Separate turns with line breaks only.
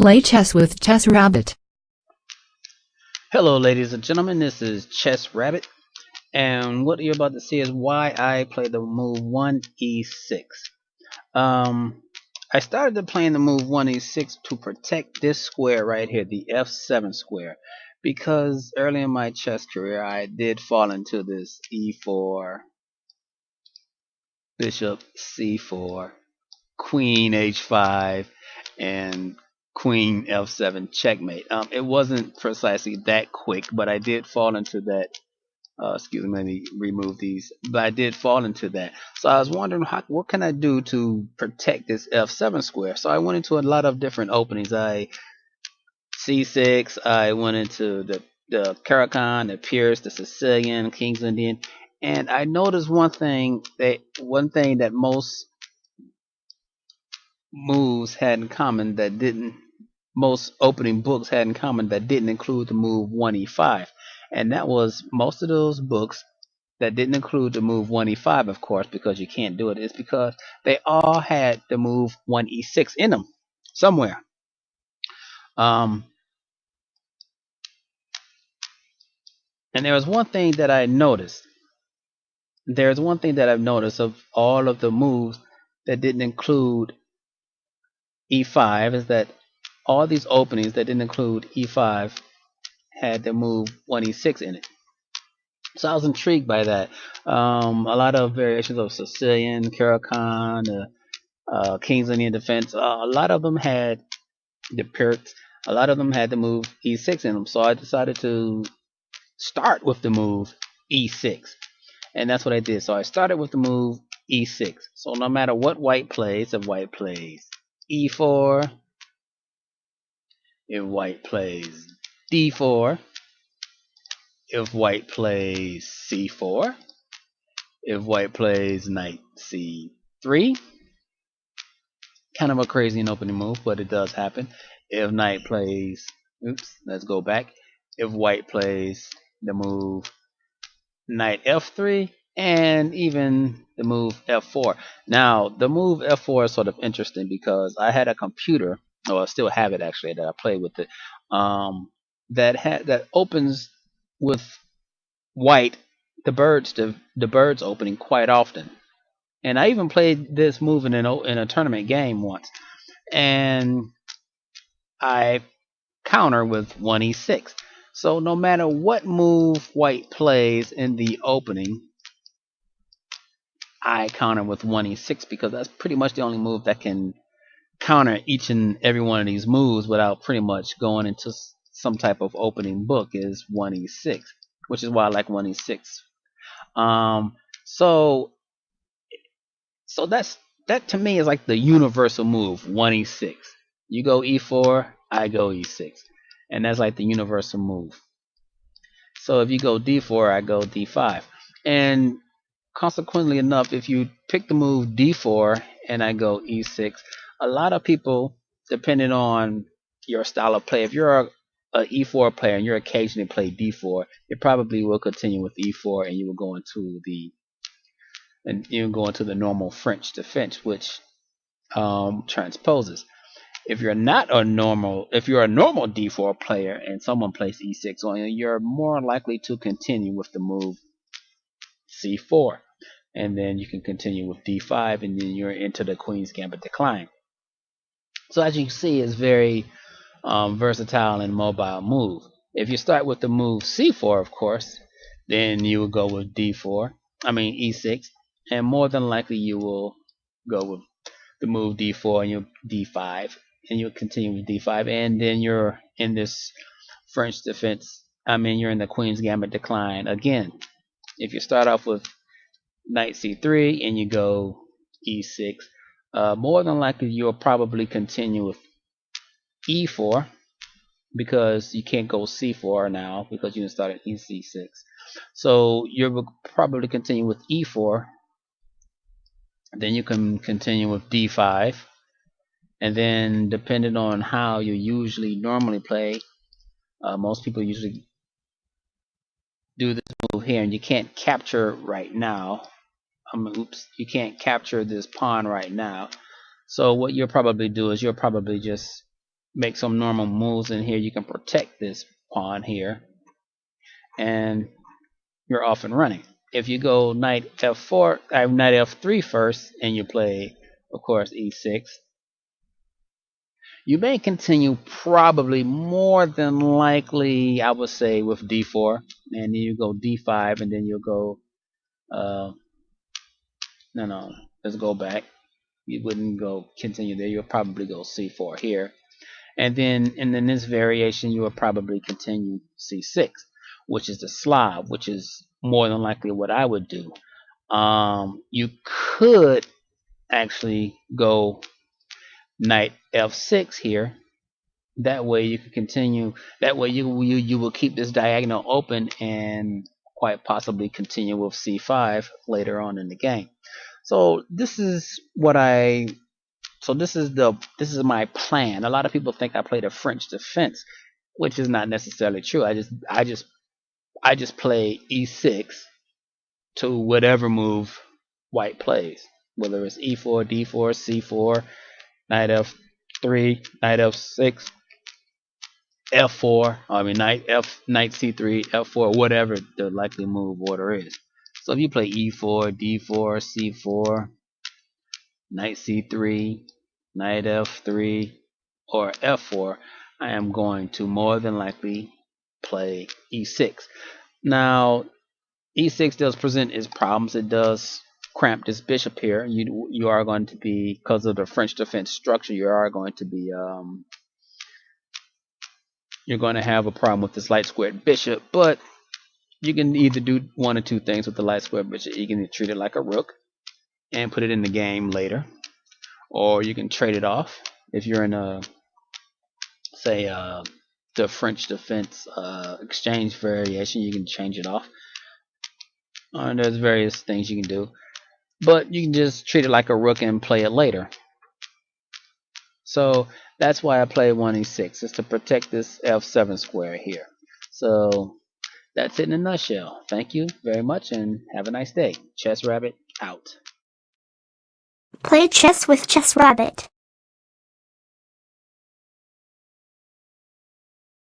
Play chess with ChessRabbitt.
Hello ladies and gentlemen, this is ChessRabbitt, and what you're about to see is why I play the move 1e6. I started playing the move 1e6 to protect this square right here, the f7 square, because early in my chess career I did fall into this e4, bishop c4, queen h5, and queen f7 checkmate. It wasn't precisely that quick, but I did fall into that. Excuse me, let me remove these. But I did fall into that. So I was wondering, what can I do to protect this f7 square? So I went into a lot of different openings. C6. I went into the Caracal, the Pierce, the Sicilian, King's Indian, and I noticed one thing that most moves had in common that didn't most opening books had in common that didn't include the move 1e5, and that was most of those books that didn't include the move 1e5, of course, because you can't do it, is because they all had the move 1e6 in them somewhere. And there was one thing that I noticed. There's one thing that I've noticed of all of the moves that didn't include e5 is that all these openings that didn't include e5 had the move 1e6 in it. So I was intrigued by that. A lot of variations of Sicilian, Caracal, King's Indian defense. A lot of them had the Pierce. A lot of them had the move e6 in them. So I decided to start with the move e6, and that's what I did. So I started with the move e6. So no matter what white plays, if white plays e4, if white plays d4, if white plays c4, if white plays knight c3, kind of a crazy and opening move, but it does happen. If knight plays, let's go back. If white plays the move knight f3, and even the move f4. Now, the move f4 is sort of interesting because I had a computer, or I still have it actually, that I played with it, that opens with white, the birds opening quite often. And I even played this move in a tournament game once, and I counter with 1e6. So no matter what move white plays in the opening, I counter with 1e6 because that's pretty much the only move that can counter each and every one of these moves without pretty much going into some type of opening book is 1e6, which is why I like 1e6. So that to me is like the universal move, 1e6. You go e4, I go e6, and that's like the universal move. So if you go d4, I go d5, and consequently enough, if you pick the move d4 and I go e6, a lot of people, depending on your style of play, if you're a e4 player and you're occasionally play d4, you probably will continue with e4 and you will go into the normal French defense, which transposes. If you're a normal d4 player and someone plays e6 on you, you're more likely to continue with the move c4, and then you can continue with d5, and then you're into the Queen's Gambit decline. So as you can see, it's very versatile and mobile move. If you start with the move c4, of course, then you will go with e6, and more than likely you will go with the move d4 and your d5, and you'll continue with d5, and then you're in this French defense. You're in the Queen's Gambit decline again. If you start off with knight c3 and you go e6, more than likely you'll probably continue with e4, because you can't go c4 now because you started e6. So you'll probably continue with e4, then you can continue with d5, and then depending on how you normally play, most people usually do this move here, and you can't capture right now. You can't capture this pawn right now. So what you'll probably do is you'll probably just make some normal moves in here, you can protect this pawn here, and you're off and running. If you go knight f4, knight f3 first, and you play, of course, e6, you may continue probably more than likely, I would say, with d4, and then you go d5, and then you'll go, no, let's go back. You wouldn't go continue there. You'll probably go c4 here. And then in this variation, you will probably continue c6, which is the Slav, which is more than likely what I would do. You could actually go knight f6 here. That way you can continue. That way you will keep this diagonal open and quite possibly continue with c5 later on in the game. So this is what this is my plan. A lot of people think I played a French defense, which is not necessarily true. I just play e6 to whatever move white plays, whether it's e4, d4, c4, knight f3, knight f6, f4. I mean knight c3, f4, whatever the likely move order is. So if you play e4, d4, c4, knight c3, knight f3, or f4, I am going to more than likely play e6. Now, e6 does present its problems. It does cramp this bishop here. You are going to be, because of the French defense structure, you are going to be you're going to have a problem with this light squared bishop. But you can either do one or two things with the light squared bishop. You can treat it like a rook and put it in the game later, or you can trade it off. If you're in a, say, the French defense exchange variation, you can change it off. And there's various things you can do, but you can just treat it like a rook and play it later. So that's why I play 1e6, is to protect this f7 square here. So that's it in a nutshell. Thank you very much and have a nice day. ChessRabbitt out.
Play chess with ChessRabbitt.